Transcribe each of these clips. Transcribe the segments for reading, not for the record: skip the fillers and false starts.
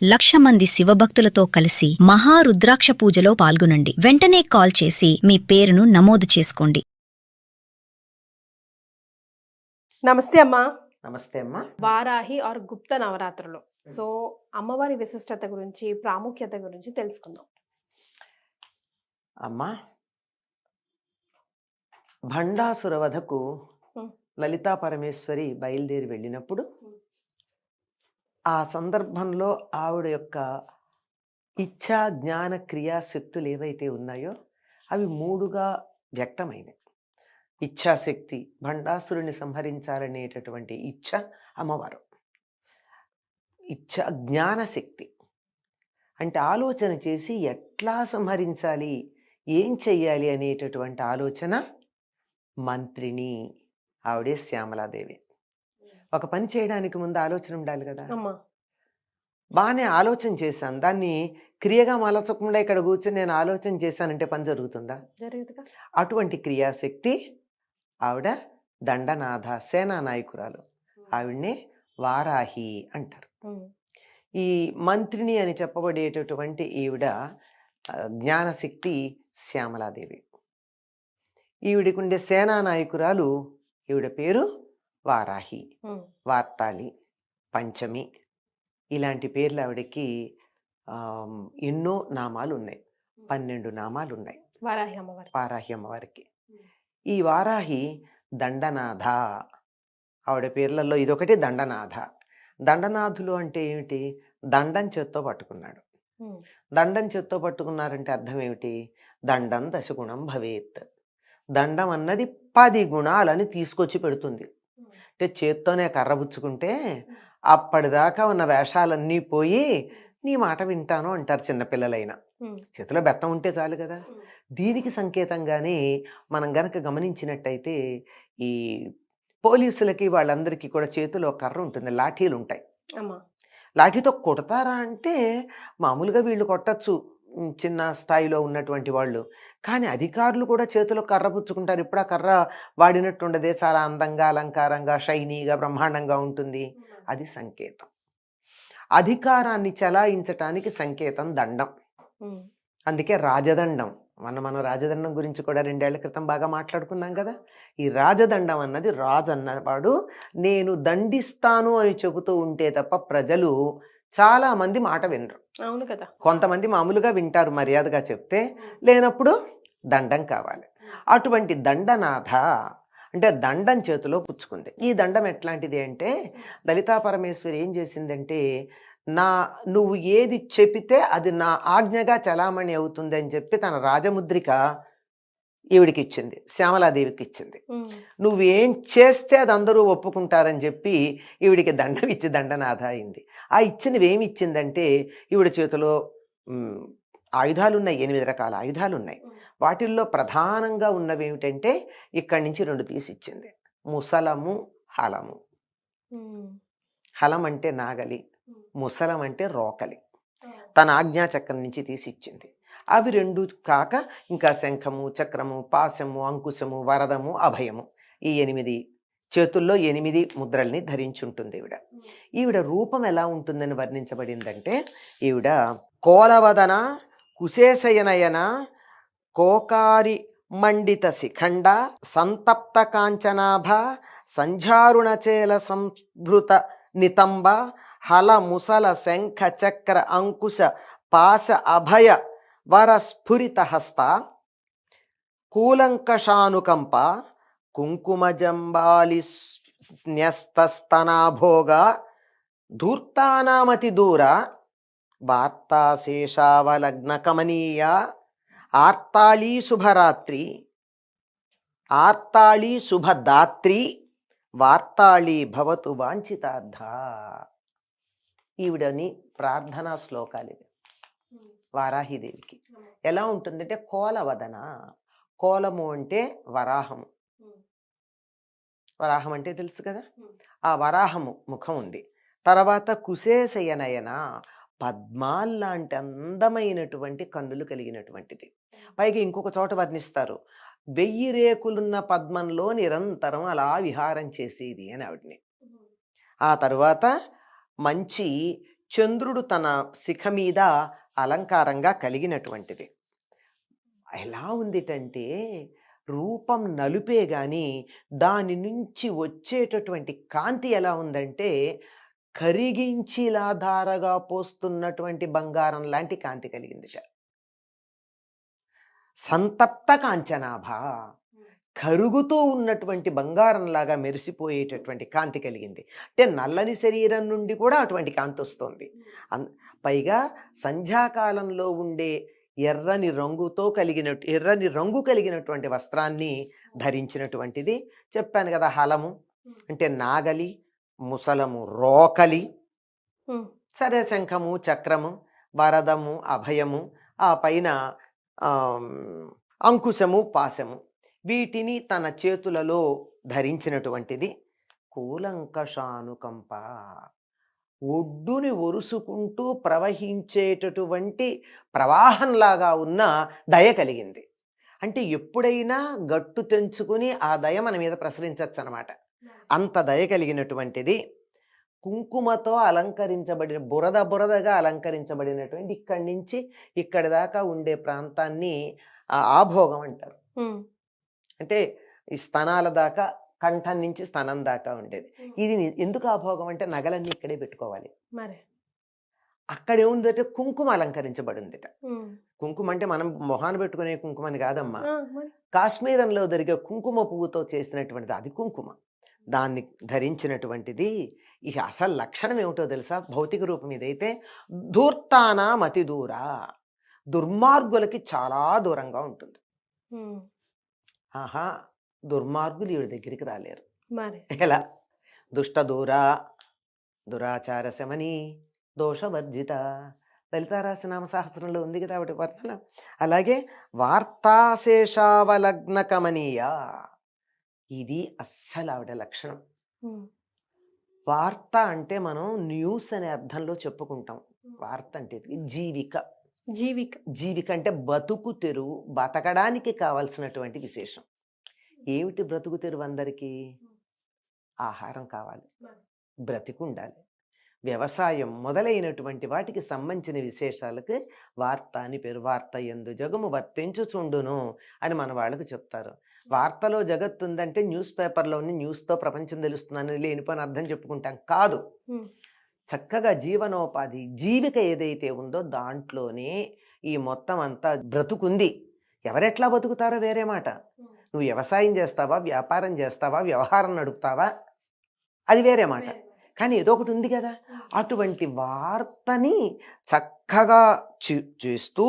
1,00,000 మంది శివభక్తులతో కలిసి మహారుద్రాక్ష పూజలో పాల్గొనండి. వెంటనే కాల్ చేసి మీ పేరును నమోదు చేసుకోండి. నమస్తే అమ్మా. నమస్తే అమ్మా. వారాహి ఆర్ గుప్త నవరాత్రులు. సో అమ్మవారి విశిష్టత గురించి, ప్రాముఖ్యత గురించి తెలుసుకుందాం. అమ్మా, భండాసుర వధకు లలితా పరమేశ్వరి బయలుదేరి వెళ్ళినప్పుడు ఆ సందర్భంలో ఆవిడ యొక్క ఇచ్ఛా జ్ఞాన క్రియాశక్తులు ఏవైతే ఉన్నాయో అవి మూడుగా వ్యక్తమైనవి. ఇచ్ఛాశక్తి, భండాసురుని సంహరించాలనేటటువంటి ఇచ్ఛ అమ్మవారు. ఇచ్ఛా జ్ఞానశక్తి అంటే ఆలోచన చేసి ఎట్లా సంహరించాలి, ఏం చెయ్యాలి అనేటటువంటి ఆలోచన మంత్రిని, ఆవిడే శ్యామలాదేవి. ఒక పని చేయడానికి ముందు ఆలోచన ఉండాలి కదా. బాగానే ఆలోచన చేశాను, దాన్ని క్రియగా మలచకుండా ఇక్కడ కూర్చొని నేను ఆలోచన చేశానంటే పని జరుగుతుందా? అటువంటి క్రియాశక్తి ఆవిడ దండనాథ, సేనా నాయకురాలు. ఆవిడ్నే వారాహి అంటారు. ఈ మంత్రిని అని చెప్పబడేటటువంటి ఈవిడ జ్ఞానశక్తి శ్యామలాదేవి. ఈవిడికి ఉండే సేనా నాయకురాలు, ఈవిడ పేరు వారాహి, వార్తాళి, పంచమి, ఇలాంటి పేర్లు ఆవిడకి ఎన్నో నామాలు ఉన్నాయి. 12 నామాలు ఉన్నాయి వారాహి అమ్మవారికి. ఈ వారాహి దండనాథ, ఆవిడ పేర్లలో ఇదొకటి దండనాథ. దండనాథులు అంటే ఏమిటి? దండం చేత్తో పట్టుకున్నాడు. దండం చేత్తో పట్టుకున్నారంటే అర్థం ఏమిటి? దండం దశగుణం భవేత్. దండం అన్నది 10 గుణాలని తీసుకొచ్చి పెడుతుంది. అంటే చేత్తోనే కర్రబుచ్చుకుంటే అప్పటిదాకా ఉన్న వేషాలన్నీ పోయి నీ మాట వింటాను అంటారు చిన్నపిల్లలైనా. చేతిలో బెత్తం ఉంటే చాలు కదా. దీనికి సంకేతంగానే మనం గనక గమనించినట్టయితే ఈ పోలీసులకి వాళ్ళందరికీ కూడా చేతిలో కర్ర ఉంటుంది, లాఠీలు ఉంటాయి. లాఠీతో కొడతారా అంటే మామూలుగా వీళ్ళు కొట్టచ్చు, చిన్న స్థాయిలో ఉన్నటువంటి వాళ్ళు. కానీ అధికారులు కూడా చేతిలో కర్ర పుచ్చుకుంటారు. ఇప్పుడు ఆ కర్ర వాడినట్టు ఉండదే, చాలా అందంగా, అలంకారంగా, షైనీగా, బ్రహ్మాండంగా ఉంటుంది. అది సంకేతం. అధికారాన్ని చలాయించటానికి సంకేతం దండం. అందుకే రాజదండం. మనం రాజదండం గురించి కూడా 2 ఏళ్ల క్రితం బాగా మాట్లాడుకున్నాం కదా. ఈ రాజదండం అన్నది, రాజు అన్నవాడు నేను దండిస్తాను అని చెబుతూ ఉంటే తప్ప ప్రజలు చాలా మంది మాట వినరు. అవును కదా. కొంతమంది మామూలుగా వింటారు మర్యాదగా చెప్తే, లేనప్పుడు దండం కావాలి. అటువంటి దండనాథ అంటే దండం చేతిలో పుచ్చుకుంది. ఈ దండం ఎట్లాంటిది అంటే, లలితా పరమేశ్వరి ఏం చేసిందంటే, నువ్వు ఏది చెబితే అది నా ఆజ్ఞగా చలామణి అవుతుంది అని చెప్పి తన రాజముద్రిక ఈవిడికి ఇచ్చింది, శ్యామలాదేవికి ఇచ్చింది. నువ్వేం చేస్తే అది అందరూ ఒప్పుకుంటారని చెప్పి ఈవిడికి దండం ఇచ్చి దండనాథ అయింది. ఆ ఇచ్చినవి ఏమి ఇచ్చిందంటే, ఈవిడ చేతిలో ఆయుధాలు ఉన్నాయి, 8 రకాల ఆయుధాలు ఉన్నాయి. వాటిల్లో ప్రధానంగా ఉన్నవి ఏమిటంటే, ఇక్కడి నుంచి 2 తీసి ఇచ్చింది. ముసలము, హలము. హలం అంటే నాగలి, ముసలం అంటే రోకలి. తన ఆజ్ఞాచక్రం నుంచి తీసి ఇచ్చింది. అవి 2 కాక ఇంకా శంఖము, చక్రము, పాశము, అంకుశము, వరదము, అభయము, ఈ 8 చేతుల్లో 8 ముద్రల్ని ధరించుంటుంది ఈవిడ. ఈవిడ రూపం ఎలా ఉంటుందని వర్ణించబడిందంటే, ఈవిడ కోలవదన, కుశేశయనయన, కోకారి మండిత శిఖండ, సంతప్త కాంచనాభ, సంఝారుణచేల సంభృత నితంబ, హల ముసల శంఖ చక్ర అంకుశ పాశ అభయ వరస్ఫురిత హస్త, కూలంకషానుకంప, కుంకుమజంబాలి న్యస్తస్తనాభోగ, ధూర్తానామతి దూర, వార్తాశేషావలగ్న కమనీయ, ఆర్తాళీ శుభరాత్రి, ఆర్తాళీ శుభదాత్రి, వార్తాళీ భవతు వాంఛితార్థ. ఈవిడని ప్రార్థనా శ్లోకాలు ఇవి వారాహిదేవికి. ఎలా ఉంటుందంటే, కోలవదన, కోలము అంటే వరాహము. వరాహం అంటే తెలుసు కదా. ఆ వరాహము ముఖం ఉంది. తర్వాత కుశేశయనయన, పద్మాల్లాంటి అందమైనటువంటి కన్నులు కలిగినటువంటిది. పైగా ఇంకొక చోట వర్ణిస్తారు, 1000 రేకులున్న పద్మంలో నిరంతరం అలా విహారం చేసేది అని ఆవిడని. ఆ తరువాత మంచి చంద్రుడు తన శిఖ మీద అలంకారంగా కలిగినటువంటిది. ఎలా ఉందిటంటే రూపం నలుపే గాని దాని నుంచి వచ్చేటటువంటి కాంతి ఎలా ఉందంటే కరిగించిలా ధారగా పోస్తున్నటువంటి బంగారం లాంటి కాంతి కలిగింది. సంతప్త కాంచనాభ, కరుగుతూ ఉన్నటువంటి బంగారంలాగా మెరిసిపోయేటటువంటి కాంతి కలిగింది. అంటే నల్లని శరీరం నుండి కూడా అటువంటి కాంతి వస్తుంది. పైగా సంధ్యాకాలంలో ఉండే ఎర్రని రంగు కలిగినటువంటి వస్త్రాన్ని ధరించినటువంటిది. చెప్పాను కదా, హలము అంటే నాగలి, ముసలము రోకలి, సరే శంఖము, చక్రము, వరదము, అభయము, ఆ పైన అంకుశము, పాశము, వీటిని తన చేతులలో ధరించినటువంటిది. కూలంకషానుకంప, ఒడ్డుని ఒరుసుకుంటూ ప్రవహించేటటువంటి ప్రవాహంలాగా ఉన్న దయ కలిగింది. అంటే ఎప్పుడైనా గట్టు తెంచుకుని ఆ దయ మన మీద ప్రసరించవచ్చు అనమాట. అంత దయ కలిగినటువంటిది. కుంకుమతో అలంకరించబడిన బురదగా అలంకరించబడినటువంటి ఇక్కడి నుంచి ఇక్కడి దాకా ఉండే ప్రాంతాన్ని ఆభోగం అంటారు. అంటే ఈ స్తనాల దాకా, కంఠం నుంచి స్తనం దాకా ఉండేది. ఇది ఎందుకు ఆభోగం అంటే నగలన్నీ ఇక్కడే పెట్టుకోవాలి. అక్కడ ఏముందంటే కుంకుమ అలంకరించబడిందిట. కుంకుమ అంటే మనం మొహాన్ని పెట్టుకునే కుంకుమని కాదమ్మా, కాశ్మీరంలో దొరికే కుంకుమ పువ్వుతో చేసినటువంటిది, అది కుంకుమ. దాన్ని ధరించినటువంటిది. ఇక అసలు లక్షణం ఏమిటో తెలుసా? భౌతిక రూపం ఇదైతే ధూర్తానా మతి దూర, దుర్మార్గులకి చాలా దూరంగా ఉంటుంది. ఆహా, దుర్మార్గులు ఈవిడ దగ్గరికి రాలేరు. ఎలా? దుష్ట దూర, దురాచార శమని, దోషవర్జిత, లలితారాసనామ సహస్రంలో ఉంది కదా ఆవిడ వర్ణన. అలాగే వార్తాశేషావలగ్న కమనీయ, ఇది అస్సలు ఆవిడ లక్షణం. వార్త అంటే మనం న్యూస్ అనే అర్థంలో చెప్పుకుంటాం. వార్త అంటే జీవిక అంటే బతుకు తెరువు, బతకడానికి కావాల్సినటువంటి విశేషం. ఏమిటి బ్రతుకు తెరువు? అందరికీ ఆహారం కావాలి, బ్రతికి ఉండాలి. వ్యవసాయం మొదలైనటువంటి వాటికి సంబంధించిన విశేషాలకు వార్త అని పేరు. వార్త యందు జగము వర్తించుచుండును అని మన వాళ్ళకు చెప్తారు. వార్తలో జగత్తు ఉందంటే న్యూస్ పేపర్లో ఉన్న న్యూస్తో ప్రపంచం తెలుస్తుందని లేనిపోని అర్థం చెప్పుకుంటాం కాదు. చక్కగా జీవనోపాధి, జీవిక ఏదైతే ఉందో దాంట్లోనే ఈ మొత్తం అంతా బ్రతుకుంది. ఎవరెట్లా బతుకుతారో వేరే మాట. నువ్వు వ్యవసాయం చేస్తావా, వ్యాపారం చేస్తావా, వ్యవహారం నడుపుతావా, అది వేరే మాట. కానీ ఏదో ఒకటి ఉంది కదా. అటువంటి వార్తని చక్కగా చేస్తూ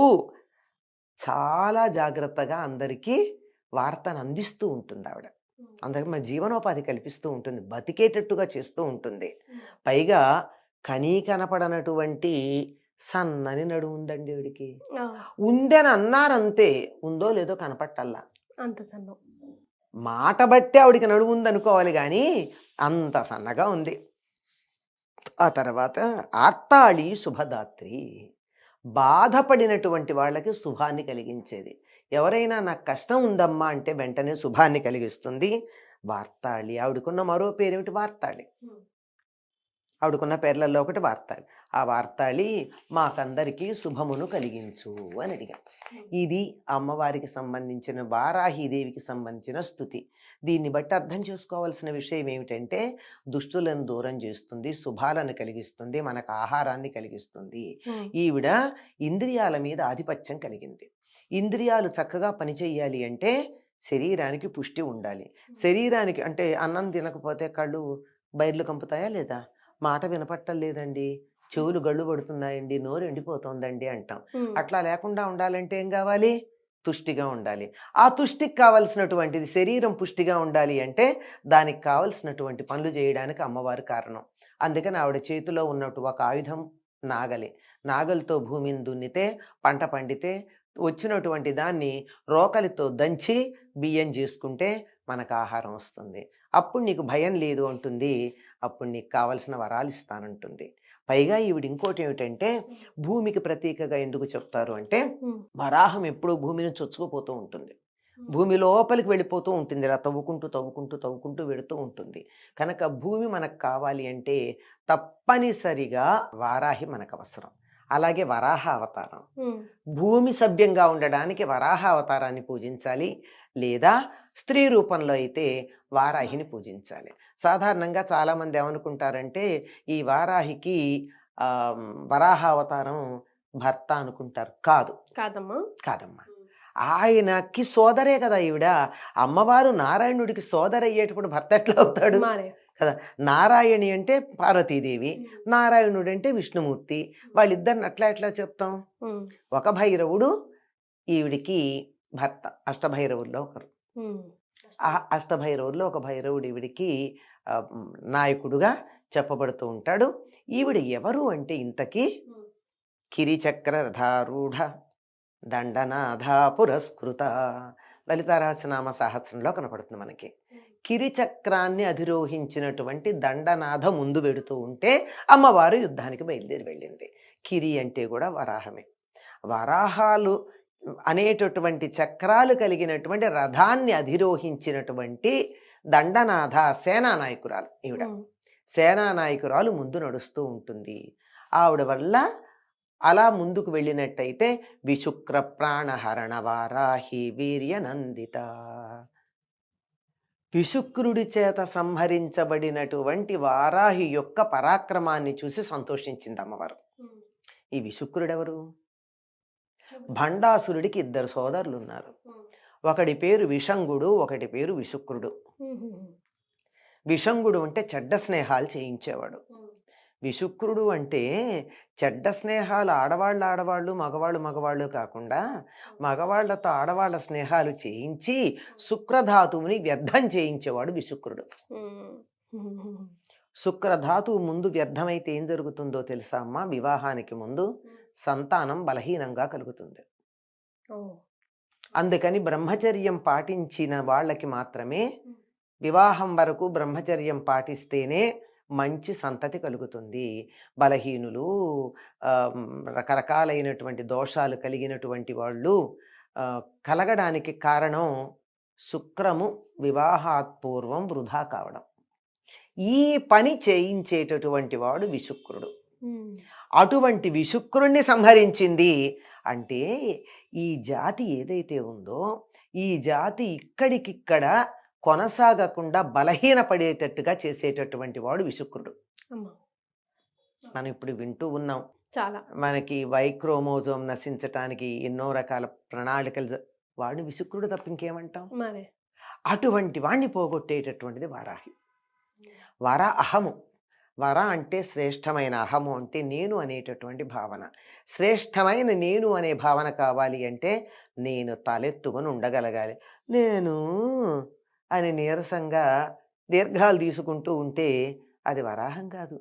చాలా జాగ్రత్తగా అందరికీ వార్తను అందిస్తూ ఉంటుంది ఆవిడ. అందరికి మన జీవనోపాధి కల్పిస్తూ ఉంటుంది, బతికేటట్టుగా చేస్తూ ఉంటుంది. పైగా కనపడనటువంటి సన్నని నడుము ఉందండి ఆవిడికి. ఉందని అన్నారంతే, ఉందో లేదో కనపట్టల్లా. అంత సన్నం మాట బట్టి ఆవిడికి నడుము ఉందనుకోవాలి కానీ అంత సన్నగా ఉంది. ఆ తర్వాత ఆర్తాళి శుభదాత్రి, బాధపడినటువంటి వాళ్ళకి శుభాన్ని కలిగించేది. ఎవరైనా నాకు కష్టం ఉందమ్మా అంటే వెంటనే శుభాన్ని కలిగిస్తుంది. వార్తాళి, ఆవిడకున్న మరో పేరేమిటి? వార్తాళి. ఆవిడకున్న పేర్లలో ఒకటి వార్తాళి. ఆ వార్తాళి మాకందరికీ శుభమును కలిగించు అని అడిగా. ఇది అమ్మవారికి సంబంధించిన, వారాహీదేవికి సంబంధించిన స్తుతి. దీన్ని బట్టి అర్థం చేసుకోవాల్సిన విషయం ఏమిటంటే దుష్టులను దూరం చేస్తుంది, శుభాలను కలిగిస్తుంది, మనకు ఆహారాన్ని కలిగిస్తుంది. ఈవిడ ఇంద్రియాల మీద ఆధిపత్యం కలిగింది. ఇంద్రియాలు చక్కగా పనిచేయాలి అంటే శరీరానికి పుష్టి ఉండాలి. శరీరానికి అంటే అన్నం తినకపోతే కళ్ళు బయర్లు కంపుతాయా లేదా? మాట వినపట్టలేదండి, చెవులు గళ్ళు పడుతున్నాయండి, నోరు ఎండిపోతుందండి అంటాం. అట్లా లేకుండా ఉండాలంటే ఏం కావాలి? తుష్టిగా ఉండాలి. ఆ తుష్టికి కావలసినటువంటిది, శరీరం పుష్టిగా ఉండాలి అంటే దానికి కావలసినటువంటి పనులు చేయడానికి అమ్మవారు కారణం. అందుకని ఆవిడ చేతిలో ఉన్నట్టు ఒక ఆయుధం నాగలి. నాగలితో భూమిని దున్నితే పంట పండితే వచ్చినటువంటి దాన్ని రోకలితో దంచి బియ్యం చేసుకుంటే మనకు ఆహారం వస్తుంది. అప్పుడు నీకు భయం లేదు అంటుంది. అప్పుడు నీకు కావలసిన వరాలు ఇస్తానంటుంది. పైగా ఈవిడ ఇంకోటి ఏమిటంటే భూమికి ప్రతీకగా ఎందుకు చెప్తారు అంటే వరాహం ఎప్పుడూ భూమిని చొచ్చుకుపోతూ ఉంటుంది. భూమి లోపలికి వెళ్ళిపోతూ ఉంటుంది, ఇలా తవ్వుకుంటూ తవ్వుకుంటూ తవ్వుకుంటూ వెళుతూ ఉంటుంది. కనుక భూమి మనకు కావాలి అంటే తప్పనిసరిగా వారాహి మనకు అవసరం. అలాగే వరాహ అవతారం, భూమి సభ్యంగా ఉండడానికి వరాహ అవతారాన్ని పూజించాలి, లేదా స్త్రీ రూపంలో అయితే వారాహిని పూజించాలి. సాధారణంగా చాలామంది ఏమనుకుంటారంటే ఈ వారాహికి వరాహ అవతారం భర్త అనుకుంటారు. కాదమ్మా. కాదమ్మా, ఆయనకి సోదరే కదా ఈవిడ. అమ్మవారు నారాయణుడికి సోదరు అయ్యేటప్పుడు భర్త ఎట్లా అవుతాడు కదా. నారాయణి అంటే పార్వతీదేవి, నారాయణుడు అంటే విష్ణుమూర్తి. వాళ్ళిద్దరిని ఎట్లా చెప్తాం? ఒక భైరవుడు ఈవిడికి భర్త, అష్టభైరవుల్లో ఒకరు. ఆ అష్టభైరవుల్లో ఒక భైరవుడు ఈవిడికి నాయకుడుగా చెప్పబడుతూ ఉంటాడు. ఈవిడ ఎవరు అంటే ఇంతకీ కిరిచక్ర రథారూఢ దండనాథ పురస్కృత, లలిత రహస్యనామ సహస్రంలో కనపడుతుంది మనకి. కిరిచక్రాన్ని అధిరోహించినటువంటి దండనాథ ముందు వెడుతూ ఉంటే అమ్మవారు యుద్ధానికి బయలుదేరి వెళ్ళింది. కిరి అంటే కూడా వరాహమే. వరాహాలు అనేటటువంటి చక్రాలు కలిగినటువంటి రథాన్ని అధిరోహించినటువంటి దండనాథ సేనానాయకురాలు ఈవిడ. సేనానాయకురాలు ముందు నడుస్తూ ఉంటుంది. ఆవిడ వల్ల అలా ముందుకు వెళ్ళినట్టయితే విశుక్ర ప్రాణహరణ వారాహి వీర్యనందిత, విశుక్రుడి చేత సంహరించబడినటువంటి వారాహి యొక్క పరాక్రమాన్ని చూసి సంతోషించింది అమ్మవారు. ఈ విశుక్రుడెవరు? భండాసురుడికి ఇద్దరు సోదరులు ఉన్నారు. ఒకడి పేరు విషంగుడు, ఒకటి పేరు విశుక్రుడు. విషంగుడు అంటే చెడ్డ స్నేహాలు చేయించేవాడు. విశుక్రుడు అంటే చెడ్డ స్నేహాలు ఆడవాళ్ళు మగవాళ్ళు కాకుండా మగవాళ్లతో ఆడవాళ్ల స్నేహాలు చేయించి శుక్రధాతువుని వ్యర్థం చేయించేవాడు విశుక్రుడు. శుక్రధాతువు ముందు వ్యర్థమైతే ఏం జరుగుతుందో తెలుసా అమ్మా? వివాహానికి ముందు సంతానం బలహీనంగా కలుగుతుంది. అందుకని బ్రహ్మచర్యం పాటించిన వాళ్ళకి మాత్రమే, వివాహం వరకు బ్రహ్మచర్యం పాటిస్తేనే మంచి సంతతి కలుగుతుంది. బలహీనులు, రకరకాలైనటువంటి దోషాలు కలిగినటువంటి వాళ్ళు కలగడానికి కారణం శుక్రము వివాహాత్పూర్వం వృధా కావడం. ఈ పని చేయించేటటువంటి వాడు విశుక్రుడు. అటువంటి విశుక్రుణ్ణి సంహరించింది అంటే ఈ జాతి ఏదైతే ఉందో ఈ జాతి ఇక్కడికిక్కడ కొనసాగకుండా బలహీనపడేటట్టుగా చేసేటటువంటి వాడు విశుక్రుడు. మనం ఇప్పుడు వింటూ ఉన్నాం, చాలా మనకి వైక్రోమోజోమ్ నశించటానికి ఎన్నో రకాల ప్రణాళికలు, వాడిని విశుక్రుడు తప్ప ఇంకేమంటాం? అటువంటి వాణ్ణి పోగొట్టేటటువంటిది వారాహి. వర అహము, వర అంటే శ్రేష్టమైన, అహము అంటే నేను అనేటటువంటి భావన. శ్రేష్టమైన నేను అనే భావన కావాలి అంటే నేను తలెత్తుకొని ఉండగలగాలి. నేను అని నీరసంగా దీర్ఘాలు తీసుకుంటూ ఉంటే అది వరాహం కాదు,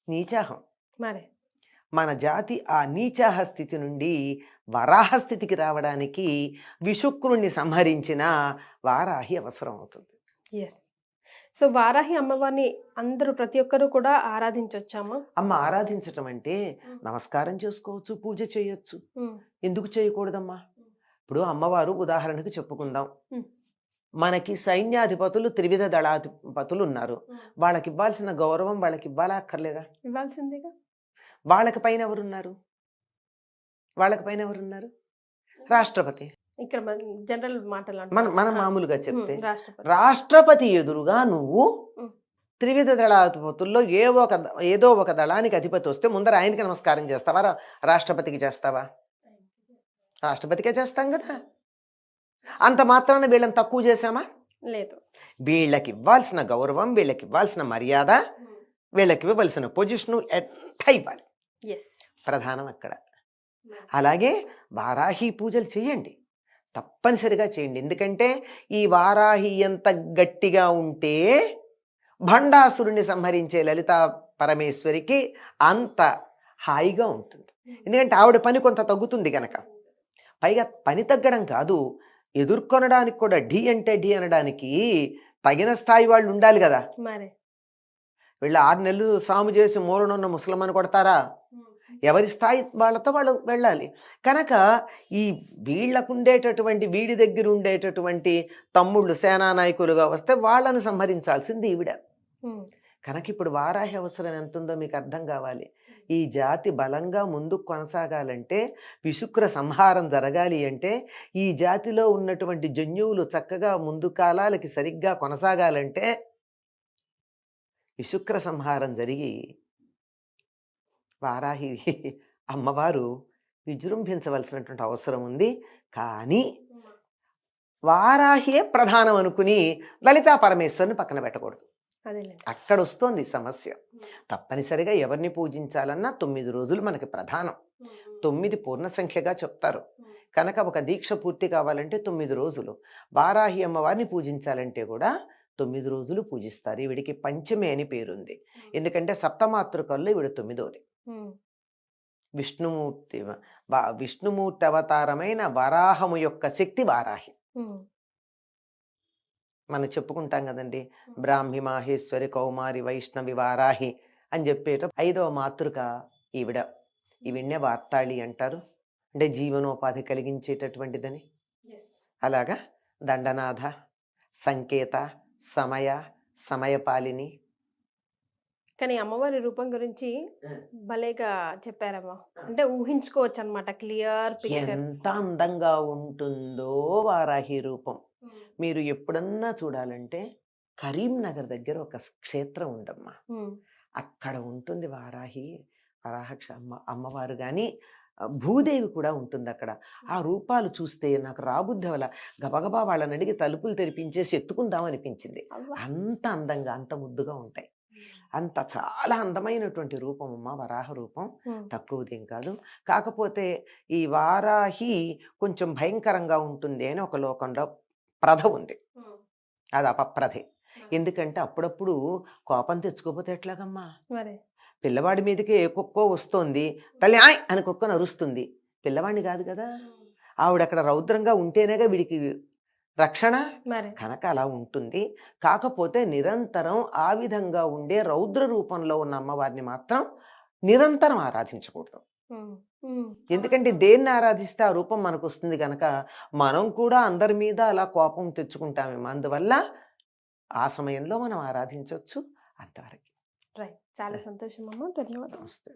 నీచాహం. మన జాతి ఆ నీచాహ స్థితి నుండి వరాహ స్థితికి రావడానికి విశుక్రుణ్ణి సంహరించిన వారాహి అవసరం అవుతుంది. సో వారాహి అమ్మవారిని అందరూ ప్రతి ఒక్కరు కూడా ఆరాధించవచ్చామా? అమ్మ ఆరాధించటం అంటే నమస్కారం చేసుకోవచ్చు, పూజ చేయొచ్చు. ఎందుకు చేయకూడదమ్మా? ఇప్పుడు అమ్మవారు ఉదాహరణకు చెప్పుకుందాం, మనకి సైన్యాధిపతులు త్రివిధ దళాధిపతులు ఉన్నారు. వాళ్ళకి ఇవ్వాల్సిన గౌరవం వాళ్ళకి ఇవ్వాలా అక్కర్లేదా? ఇవ్వాల్సిందేగా. వాళ్ళకి పైన ఎవరున్నారు? రాష్ట్రపతి. ఇక్కడ జనరల్ మాటలు మన మామూలుగా చెప్తే రాష్ట్రపతి ఎదురుగా నువ్వు త్రివిధ దళాధిపతుల్లో ఏదో ఒక దళానికి అధిపతి వస్తే ముందర ఆయనకి నమస్కారం చేస్తావా? రాష్ట్రపతికి చేస్తావా? రాష్ట్రపతికే చేస్తాం కదా. అంత మాత్రాన వీళ్ళని తక్కువ చేశామా? లేదు. వీళ్ళకి ఇవ్వాల్సిన గౌరవం, వీళ్ళకి ఇవ్వాల్సిన మర్యాద, వీళ్ళకి ఇవ్వవలసిన పొజిషను ఎట్లా ఇవ్వాలి, ప్రధానం అక్కడ. అలాగే వారాహి పూజలు చేయండి, తప్పనిసరిగా చేయండి. ఎందుకంటే ఈ వారాహి ఎంత గట్టిగా ఉంటే భండాసురుణ్ణి సంహరించే లలితా పరమేశ్వరికి అంత హాయిగా ఉంటుంది. ఎందుకంటే ఆవిడ పని కొంత తగ్గుతుంది కనుక. పైగా పని తగ్గడం కాదు, ఎదుర్కొనడానికి కూడా ఢీ అంటే ఢీ అనడానికి తగిన స్థాయి వాళ్ళు ఉండాలి కదా. వీళ్ళు 6 నెలలు సాము చేసి మూలనున్న ముసలమ్మని కొడతారా? ఎవరి స్థాయి వాళ్ళతో వాళ్ళు వెళ్ళాలి. కనుక ఈ వీళ్ళకుండేటటువంటి వీడి దగ్గర ఉండేటటువంటి తమ్ముళ్ళు సేనా నాయకులుగా వస్తే వాళ్ళను సంహరించాల్సింది ఈవిడ. కనుక ఇప్పుడు వారాహి అవసరం ఎంతుందో మీకు అర్థం కావాలి. ఈ జాతి బలంగా ముందుకు కొనసాగాలంటే, విశుక్ర సంహారం జరగాలి అంటే, ఈ జాతిలో ఉన్నటువంటి జన్యువులు చక్కగా ముందు కాలాలకి సరిగ్గా కొనసాగాలంటే విశుక్ర సంహారం జరిగి వారాహి అమ్మవారు విజృంభించవలసినటువంటి అవసరం ఉంది. కానీ వారాహియే ప్రధానం అనుకుని లలితా పరమేశ్వరుని పక్కన పెట్టకూడదు. అక్కడ వస్తోంది సమస్య. తప్పనిసరిగా ఎవరిని పూజించాలన్నా 9 రోజులు మనకి ప్రధానం. 9 పూర్ణ సంఖ్యగా చెప్తారు. కనుక ఒక దీక్ష పూర్తి కావాలంటే 9 రోజులు. వారాహి అమ్మవారిని పూజించాలంటే కూడా 9 రోజులు పూజిస్తారు. ఈవిడికి పంచమి అని పేరుంది. ఎందుకంటే సప్తమాతృకల్లో ఈవిడ 9వది. విష్ణుమూర్తి అవతారమైన వరాహము యొక్క శక్తి వారాహి. మనం చెప్పుకుంటాం కదండి, బ్రాహ్మి మాహేశ్వరి కౌమారి వైష్ణవి వారాహి అని చెప్పేట 5వ మాతృక ఈవిడ. ఈవిడ్నే వార్తాళి అంటారు, అంటే జీవనోపాధి కలిగించేటటువంటిదని. అలాగా దండనాథ, సంకేత, సమయపాలిని. కానీ అమ్మవారి రూపం గురించి భలేగా చెప్పారమ్మా. అంటే ఊహించుకోవచ్చు అనమాట, క్లియర్ పిక్చర్. ఎంత అందంగా ఉంటుందో వారాహి రూపం. మీరు ఎప్పుడన్నా చూడాలంటే కరీంనగర్ దగ్గర ఒక క్షేత్రం ఉందమ్మా, అక్కడ ఉంటుంది వరాహ అమ్మవారు. కానీ భూదేవి కూడా ఉంటుంది అక్కడ. ఆ రూపాలు చూస్తే నాకు రాబుద్ధి వల్ల గబగబా వాళ్ళని అడిగి తలుపులు తెరిపించేసి ఎత్తుకుందాం అనిపించింది. అంత అందంగా, అంత ముద్దుగా ఉంటాయి. అంత చాలా అందమైనటువంటి రూపం అమ్మ వరాహ రూపం, తక్కువదేం కాదు. కాకపోతే ఈ వారాహి కొంచెం భయంకరంగా ఉంటుంది అని ఒక లోకంలో ప్రథ ఉంది. అది అపప్రథే. ఎందుకంటే అప్పుడప్పుడు కోపం తెచ్చుకోపోతే ఎట్లాగమ్మా? పిల్లవాడి మీదకి ఏ కుక్కో వస్తోంది, తల్లి ఆయ్ అని కుక్కను అరుస్తుంది. పిల్లవాడిని కాదు కదా, ఆవిడ అక్కడ రౌద్రంగా ఉంటేనేగా వీడికి రక్షణ. కనుక అలా ఉంటుంది. కాకపోతే నిరంతరం ఆ విధంగా ఉండే రౌద్ర రూపంలో ఉన్న అమ్మవారిని మాత్రం నిరంతరం ఆరాధించకూడదు. ఎందుకంటే దేన్ని ఆరాధిస్తే ఆ రూపం మనకు వస్తుంది కనుక మనం కూడా అందరి మీద అలా కోపం తెచ్చుకుంటామేమో. అందువల్ల ఆ సమయంలో మనం ఆరాధించవచ్చు. అంతవరకు. చాలా సంతోషం అమ్మా, ధన్యవాదాలు. నమస్తే.